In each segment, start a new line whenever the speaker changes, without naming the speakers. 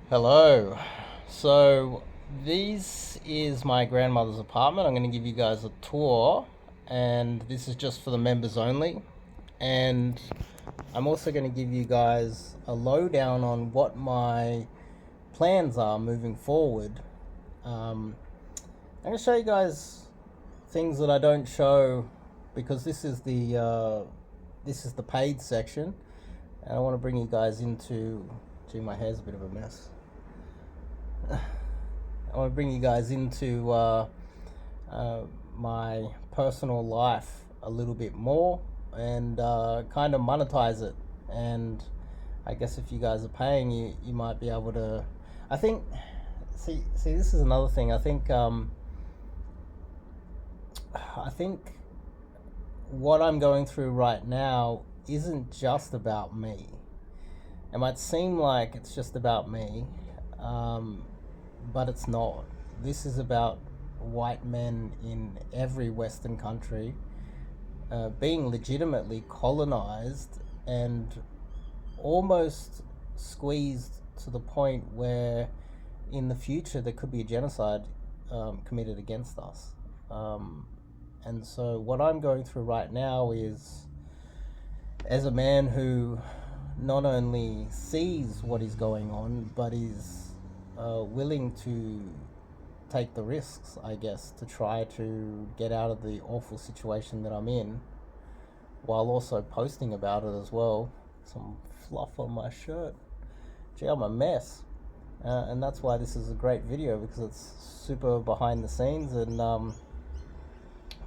Hello. So, this is my grandmother's apartment. I'm going to give you guys a tour, and this is just for the members only. And I'm also going to give you guys a lowdown on what my plans are moving forward. I'm going to show you guys things that I don't show because this is the paid section, and I want to bring you guys into. Gee, my hair's a bit of a mess. I want to bring you guys into uh, my personal life a little bit more and kind of monetize it. And I guess if you guys are paying, you might be able to. I think. See, this is another thing. I think what I'm going through right now isn't just about me. It might seem like it's just about me, um, but it's not. This is about white men in every Western country being legitimately colonized and almost squeezed to the point where in the future there could be a genocide committed against us. Um, and so, what I'm going through right now is as a man who not only sees what is going on, but is willing to take the risks, I guess, to try to get out of the awful situation that I'm in, while also posting about it as well. Some fluff on my shirt. Gee, I'm a mess. And that's why this is a great video, because it's super behind the scenes, and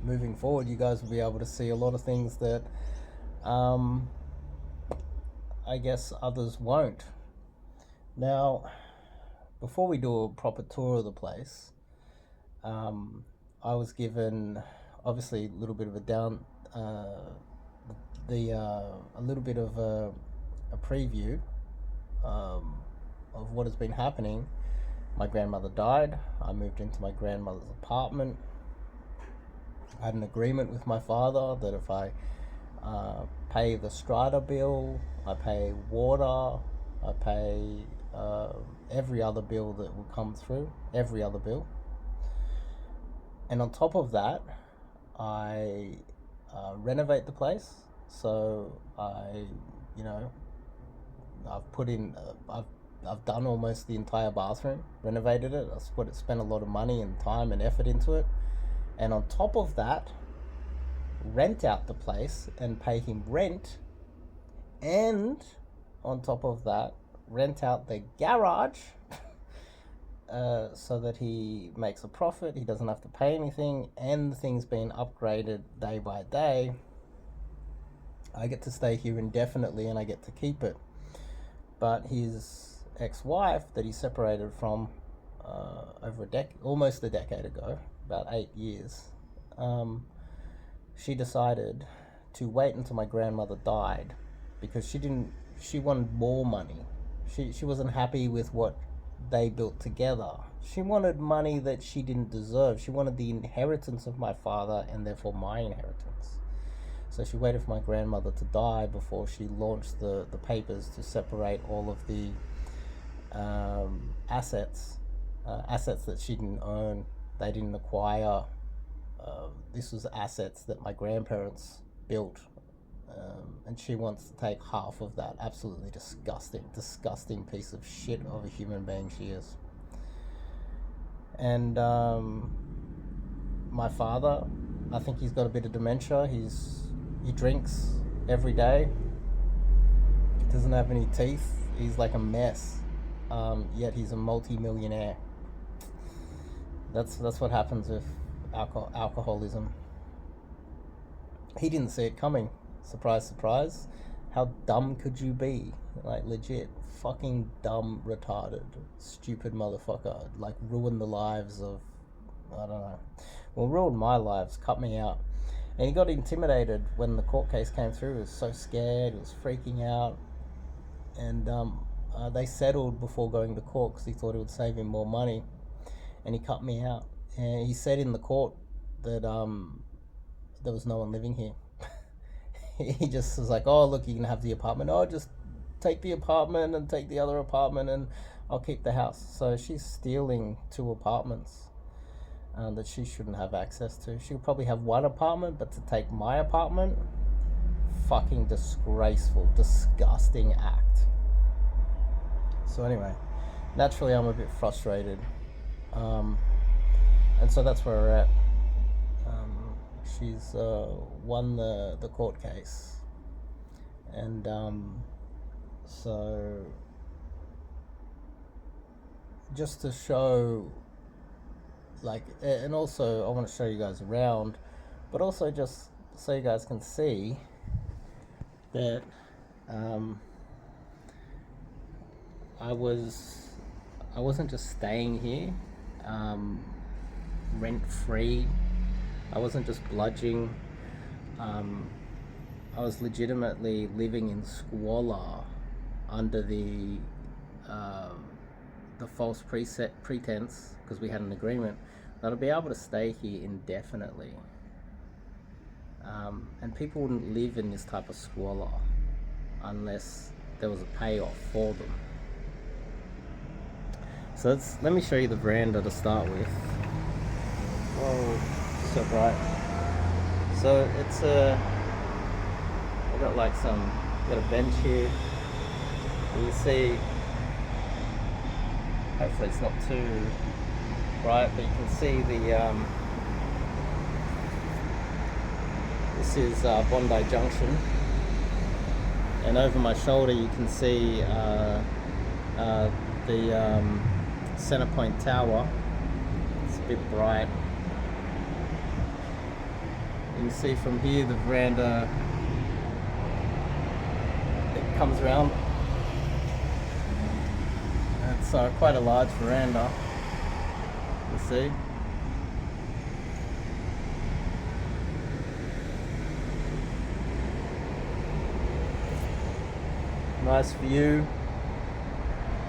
moving forward you guys will be able to see a lot of things that um, I guess others won't. Now, before we do a proper tour of the place, um, I was given obviously a little bit of a down, a little bit of a preview um, of what has been happening. My grandmother died. I moved into my grandmother's apartment. I had an agreement with my father that if I pay the strata bill, I pay water, I pay every other bill that will come through, every other bill. And on top of that, I renovate the place. So you know, I've put in, I've done almost the entire bathroom, renovated it. Spent a lot of money and time and effort into it. And on top of that, rent out the place and pay him rent, and on top of that, rent out the garage so that he makes a profit. He doesn't have to pay anything, and the thing's been upgraded day by day. I get to stay here indefinitely, and I get to keep it. But his ex-wife that he separated from over almost a decade ago, about 8 years, she decided to wait until my grandmother died because she wanted more money. She wasn't happy with what they built together. She wanted money that she didn't deserve. She wanted the inheritance of my father and therefore my inheritance. So she waited for my grandmother to die before she launched the papers to separate all of the assets that she didn't own. They didn't acquire. This was assets that my grandparents built, and she wants to take half of that. Absolutely disgusting piece of shit of a human being she is. And my father, I think he's got a bit of dementia. He drinks every day. He doesn't have any teeth. He's like a mess. Yet he's a multi-millionaire. That's what happens with alcoholism. He didn't see it coming. Surprise, surprise. How dumb could you be? Like, legit, fucking dumb, retarded, stupid motherfucker. Like, ruin the lives of, I don't know. Well, ruined my lives, cut me out. And he got intimidated when the court case came through. He was so scared, he was freaking out. And they settled before going to court because he thought it would save him more money. And he cut me out. And he said in the court that there was no one living here. He just was like, "Oh, look, you can have the apartment. Oh, just take the apartment and take the other apartment, and I'll keep the house. So she's stealing 2 apartments that she shouldn't have access to. She'll probably have 1 apartment, but to take my apartment, fucking disgraceful, disgusting act. So anyway, naturally I'm a bit frustrated. And so that's where we're at. She's won the court case. And so just to show, like, and also I want to show you guys around, but also just so you guys can see that I wasn't just staying here rent free. I wasn't just bludging. I was legitimately living in squalor under the false pretense, because we had an agreement that I'd be able to stay here indefinitely. And people wouldn't live in this type of squalor unless there was a payoff for them. So let me show you the veranda to start with. Whoa, so bright. So it's I got like got a bench here. You can see, hopefully it's not too bright, but you can see the this is Bondi Junction, and over my shoulder you can see the Centrepoint Tower. It's a bit bright. You can see from here the veranda, it comes around. It's quite a large veranda, you see. Nice view.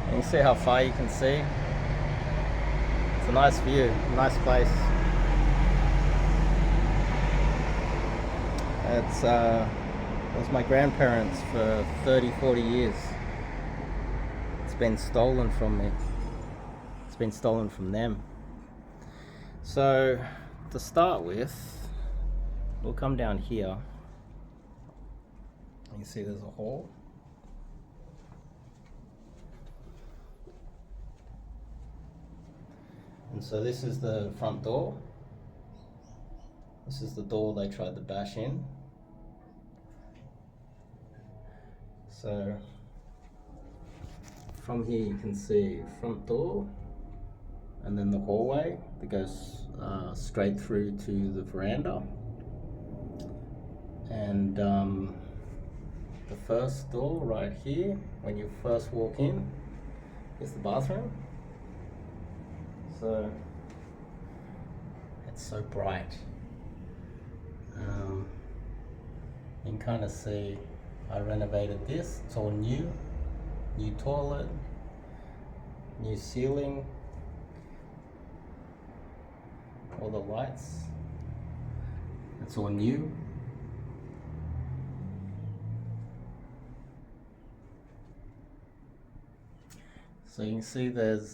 And you see how far you can see. It's a nice view, nice place. It was my grandparents for 30-40 years. It's been stolen from me. It's been stolen from them. So to start with, we'll come down here. You can see there's a hall. And so this is the front door. This is the door they tried to bash in. So from here you can see front door, and then the hallway that goes straight through to the veranda. And the first door right here, when you first walk in, is the bathroom. So it's so bright. You can kind of see I renovated this. It's all new toilet, new ceiling, all the lights. It's all new. So you can see there's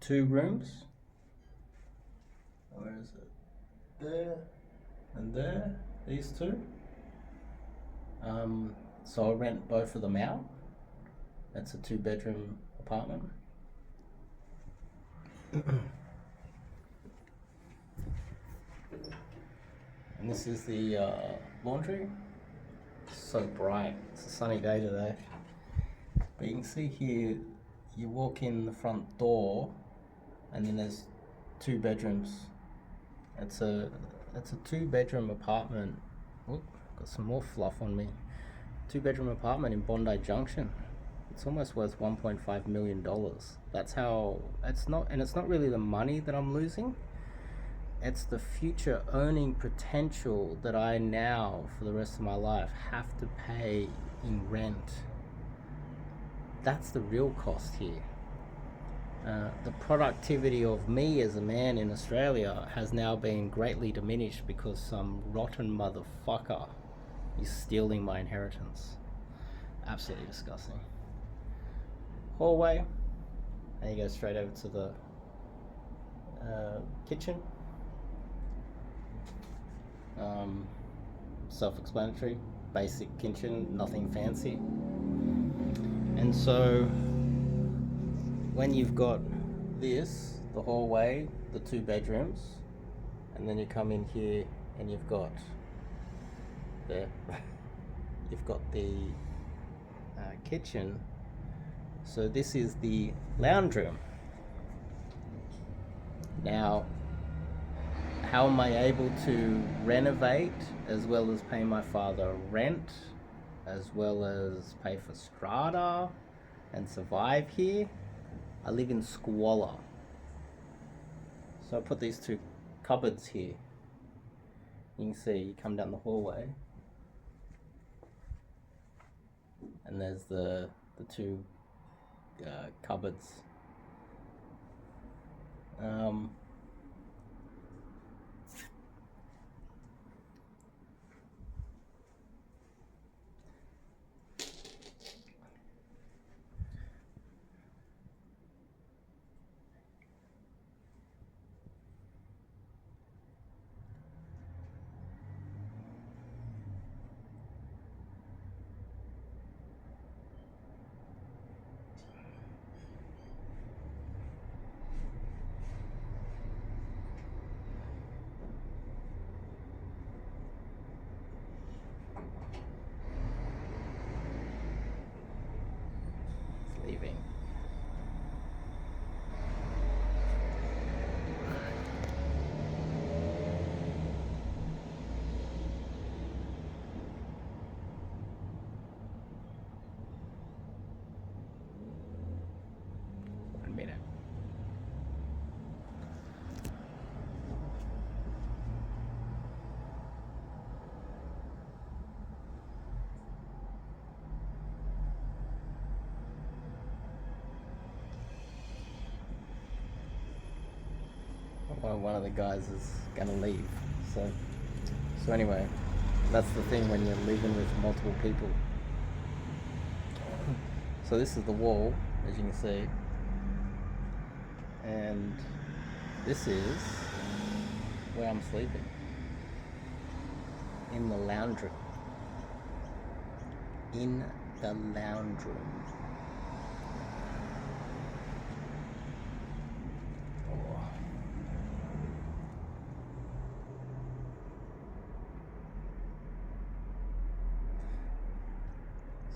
2 rooms. Where is it? There and there, these 2. So I'll rent both of them out. That's a 2-bedroom apartment. And this is the laundry. It's so bright. It's a sunny day today. But you can see here, you walk in the front door, and then there's 2 bedrooms. It's a 2-bedroom apartment. Oop, got some more fluff on me. 2-bedroom apartment in Bondi Junction. It's almost worth $1.5 million. That's how, it's not really the money that I'm losing. It's the future earning potential that I now, for the rest of my life, have to pay in rent. That's the real cost here. The productivity of me as a man in Australia has now been greatly diminished because some rotten motherfucker You're stealing my inheritance. Absolutely disgusting. Hallway, and you go straight over to the kitchen. Self-explanatory, basic kitchen, nothing fancy. And so when you've got this, the hallway, the 2 bedrooms, and then you come in here and you've got the kitchen. So this is the lounge room. Now, how am I able to renovate as well as pay my father rent, as well as pay for strata and survive here? I live in squalor. So I put these 2 cupboards here. You can see, you come down the hallway and there's the 2 cupboards. Leaving. One minute. Well, one of the guys is gonna leave. So anyway, that's the thing when you're living with multiple people. So this is the wall, as you can see, and this is where I'm sleeping, in the lounge room. In the lounge room.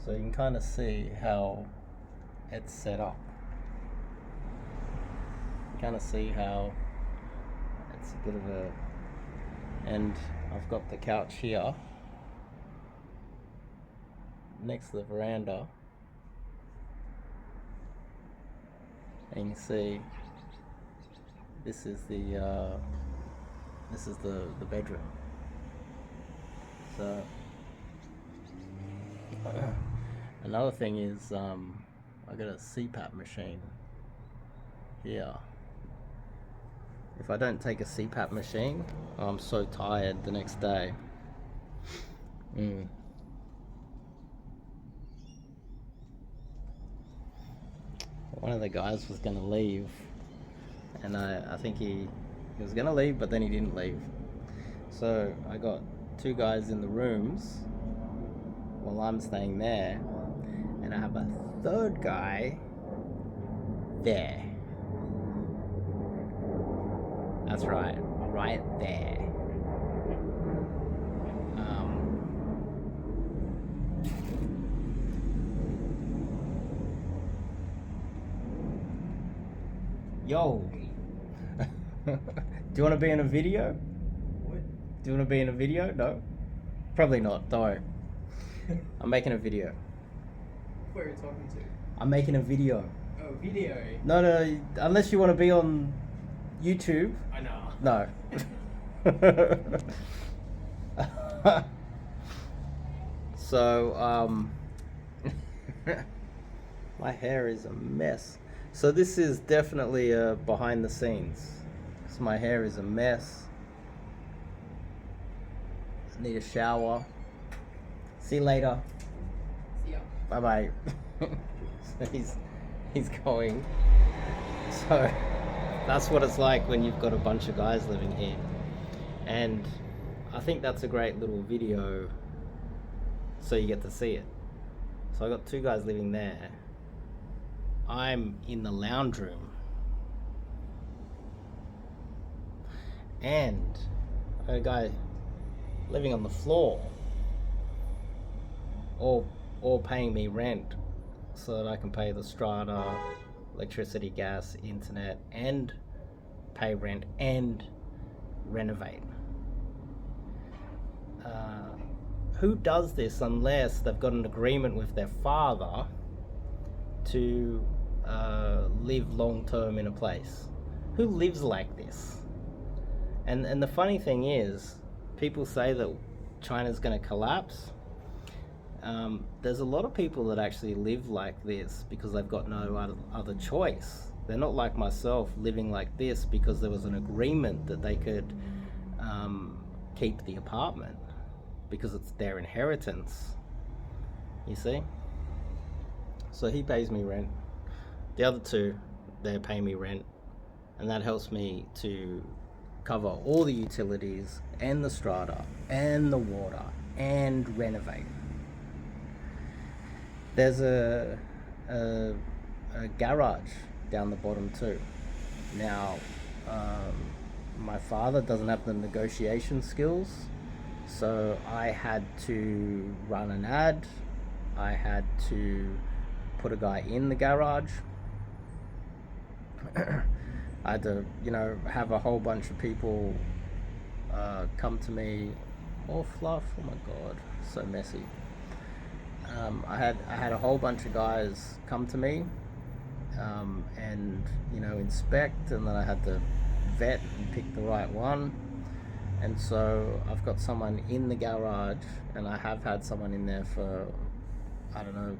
So you can kind of see how it's set up. You kind of see how it's a bit of a... And I've got the couch here next to the veranda. And you can see this is the bedroom. So another thing is I got a CPAP machine here. If I don't take a CPAP machine, I'm so tired the next day. One of the guys was gonna leave, and I think he was gonna leave, but then he didn't leave. So I got 2 guys in the rooms while I'm staying there, and I have a 3rd guy there. That's right, right there. Yo, do you want to be in a video?
What?
Do you want to be in a video? No? Probably not, don't worry. I'm making a video.
Who are you talking to?
I'm making a video.
Oh, video.
No, unless you want to be on YouTube.
I know.
No. So, my hair is a mess. So this is definitely a behind the scenes. So my hair is a mess. I need a shower. See you later.
See ya.
Bye bye. So he's going. So that's what it's like when you've got a bunch of guys living here. And I think that's a great little video so you get to see it. So I got two guys living there. I'm in the lounge room. And a guy living on the floor, all paying me rent so that I can pay the strata, electricity, gas, internet, and pay rent and renovate. Who does this unless they've got an agreement with their father to live long term in a place? Who lives like this? And the funny thing is, people say that China's going to collapse. There's a lot of people that actually live like this because they've got no other choice. They're not like myself living like this because there was an agreement that they could keep the apartment because it's their inheritance. You see? So he pays me rent. The other two, they pay me rent, and that helps me to cover all the utilities and the strata and the water and renovate. There's a garage down the bottom too. Now, my father doesn't have the negotiation skills, so I had to run an ad. I had to put a guy in the garage. I had to, have a whole bunch of people come to me. All fluff. Oh my god, so messy. I had a whole bunch of guys come to me and inspect, and then I had to vet and pick the right one. And so I've got someone in the garage, and I have had someone in there for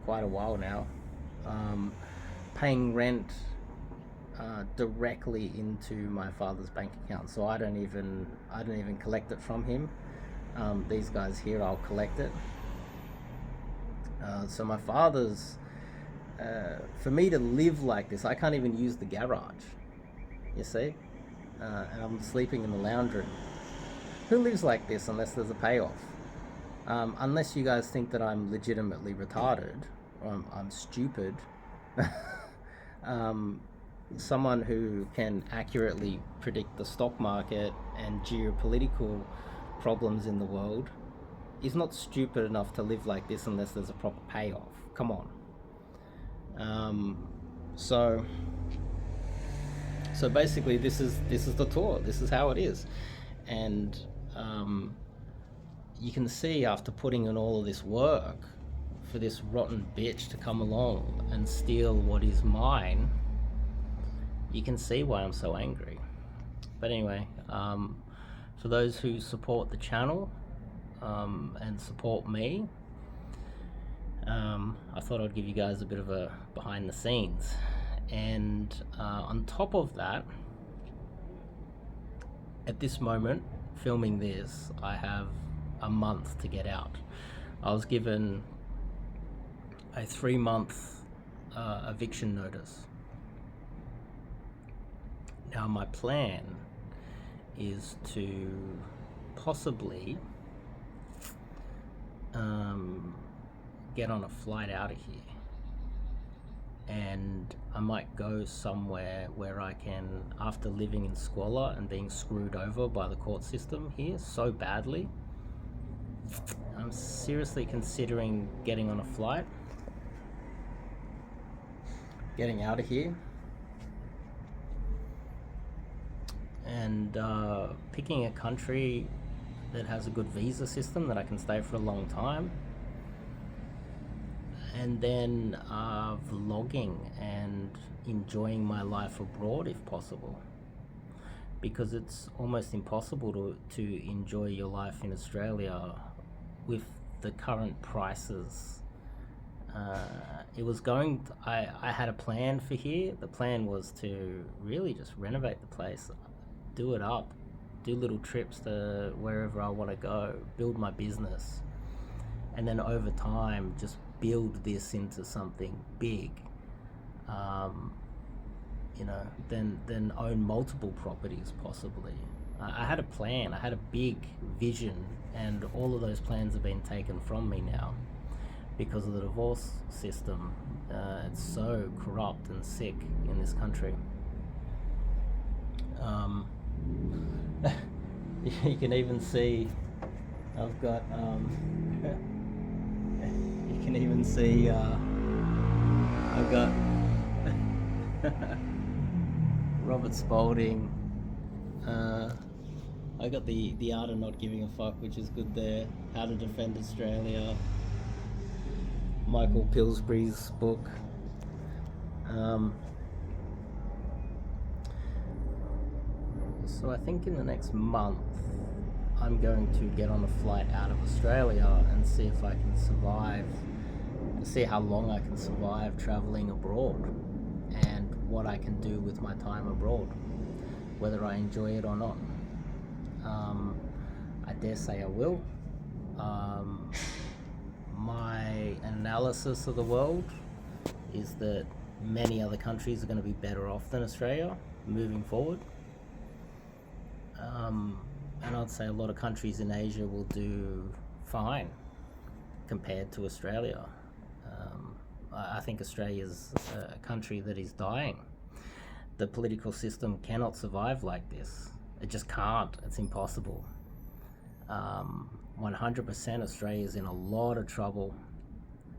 quite a while now, paying rent directly into my father's bank account. So I don't even collect it from him. These guys here, I'll collect it. So my father's, for me to live like this, I can't even use the garage, you see? And I'm sleeping in the lounge room. Who lives like this unless there's a payoff? Unless you guys think that I'm legitimately retarded, or I'm stupid. Someone who can accurately predict the stock market and geopolitical problems in the world is not stupid enough to live like this unless there's a proper payoff. Come on. So basically this is the tour. This is how it is. And you can see, after putting in all of this work for this rotten bitch to come along and steal what is mine, you can see why I'm so angry. But anyway, for those who support the channel and support me, I thought I'd give you guys a bit of a behind the scenes. And on top of that, at this moment, filming this, I have a month to get out. I was given a 3-month eviction notice. Now my plan is to possibly get on a flight out of here, and I might go somewhere where I can, after living in squalor and being screwed over by the court system here so badly, I'm seriously considering getting on a flight, getting out of here, and picking a country that has a good visa system that I can stay for a long time, and then vlogging and enjoying my life abroad if possible, because it's almost impossible to enjoy your life in Australia with the current prices. I had a plan for here. The plan was to really just renovate the place, do it up, do little trips to wherever I want to go, build my business, and then over time just build this into something big. Then own multiple properties possibly. I had a plan, I had a big vision, and all of those plans have been taken from me now because of the divorce system. It's so corrupt and sick in this country. You can even see I've got you can even see I've got Robert Spalding. I got the Art of Not Giving a Fuck, which is good there. How to Defend Australia. Michael Pillsbury's book. So I think in the next month I'm going to get on a flight out of Australia and see if I can survive, see how long I can survive traveling abroad and what I can do with my time abroad, whether I enjoy it or not. I dare say I will. My analysis of the world is that many other countries are going to be better off than Australia moving forward. And I'd say a lot of countries in Asia will do fine compared to Australia. I think Australia's a country that is dying. The political system cannot survive like this. It just can't. It's impossible. 100% Australia's in a lot of trouble,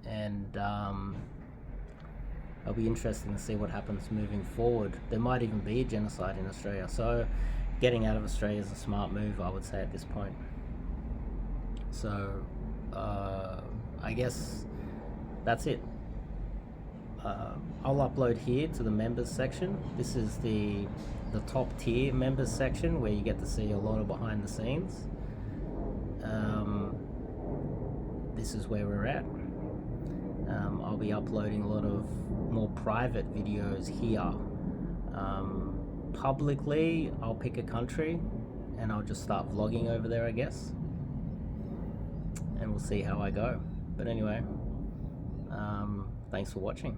and it'll be interesting to see what happens moving forward. There might even be a genocide in Australia, so getting out of Australia is a smart move, I would say, at this point. So I guess that's it. I'll upload here to the members section. This is the top tier members section where you get to see a lot of behind the scenes. This is where we're at. I'll be uploading a lot of more private videos here. Publicly, I'll pick a country and I'll just start vlogging over there, I guess, and we'll see how I go. But anyway, thanks for watching.